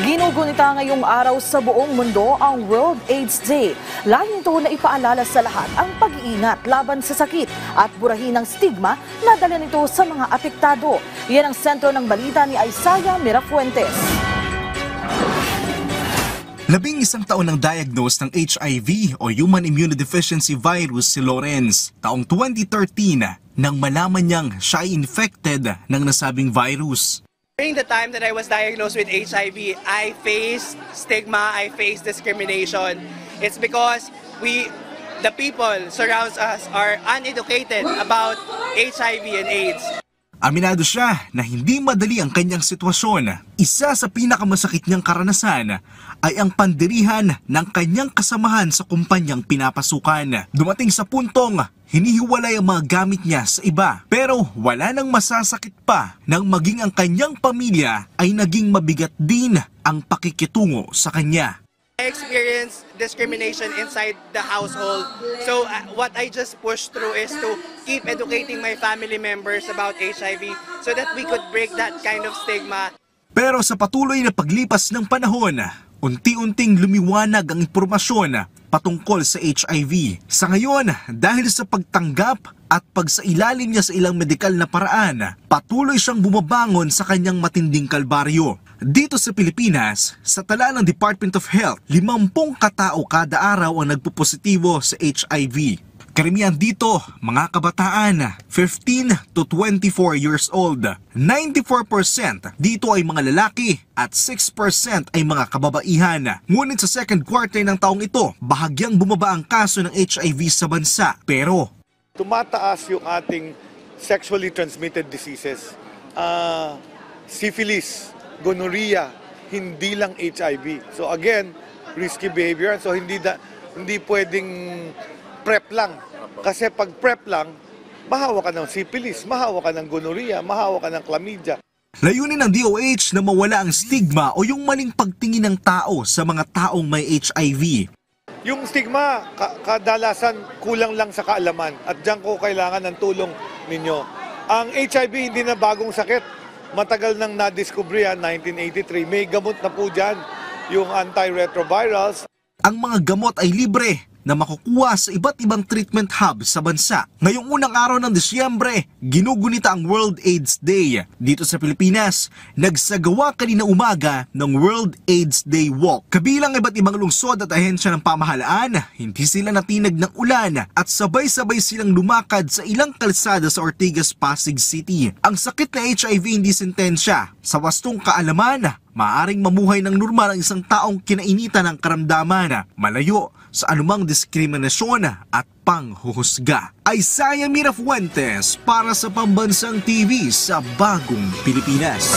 Ginugunita ngayong araw sa buong mundo ang World AIDS Day. Layong ito na ipaalala sa lahat ang pag-iingat laban sa sakit at burahin ang stigma na dala nito sa mga apektado. Yan ang sentro ng balita ni Isaiah Mirafuentes. 11 taon nang diagnose ng HIV o Human Immunodeficiency Virus si Lawrence. Taong 2013 nang malaman niyang siya ay infected ng nasabing virus. During the time that I was diagnosed with HIV, I faced stigma, I faced discrimination. It's because the people surrounds us are uneducated about HIV and AIDS. Aminado siya na hindi madali ang kanyang sitwasyon. Isa sa pinakamasakit niyang karanasan ay ang pandirihan ng kanyang kasamahan sa kumpanyang pinapasukan. Dumating sa puntong hinihiwalay ang mga gamit niya sa iba. Pero wala nang masasakit pa nang maging ang kanyang pamilya ay naging mabigat din ang pakikitungo sa kanya. I experienced discrimination inside the household. So what I just pushed through is to keep educating my family members about HIV so that we could break that kind of stigma. Pero sa patuloy na paglipas ng panahon, unti-unting lumiwanag ang impormasyon patungkol sa HIV. Sa ngayon, dahil sa pagtanggap at pagsailalim niya sa ilang medikal na paraan, patuloy siyang bumabangon sa kanyang matinding kalbaryo. Dito sa Pilipinas, sa tala ng Department of Health, 50 katao kada araw ang nagpupositibo sa HIV. Karamihan dito, mga kabataan, 15 to 24 years old. 94% dito ay mga lalaki at 6% ay mga kababaihan. Ngunit sa second quarter ng taong ito, bahagyang bumaba ang kaso ng HIV sa bansa. Pero tumataas yung ating sexually transmitted diseases. Syphilis, gonorrhea, hindi lang HIV. So again, risky behavior. So hindi pwedeng PrEP lang. Kasi pag PrEP lang, mahawa ka ng syphilis, mahawa ka ng gonorrhea, mahawa ka ng chlamydia. Layunin ng DOH na mawala ang stigma o yung maling pagtingin ng tao sa mga taong may HIV. Yung stigma, kadalasan kulang lang sa kaalaman at diyan ko kailangan ng tulong ninyo. Ang HIV hindi na bagong sakit. Matagal nang na-discover yan, 1983. May gamot na po dyan, yung antiretrovirals. Ang mga gamot ay libre na makukuha sa iba't ibang treatment hub sa bansa. Ngayong unang araw ng Disyembre, ginugunita ang World AIDS Day. Dito sa Pilipinas, nagsagawa kanina umaga ng World AIDS Day Walk. Kabilang iba't ibang lungsod at ahensya ng pamahalaan, hindi sila natinag ng ulan at sabay-sabay silang lumakad sa ilang kalsada sa Ortigas, Pasig City. Ang sakit na HIV hindi sentensya. Sa wastong kaalaman, maaaring mamuhay ng normal ang isang taong kinainitan ng karamdaman, malayo sa anumang diskriminasyon at panghuhusga. Isaiah Mirafuentes para sa Pambansang TV sa Bagong Pilipinas.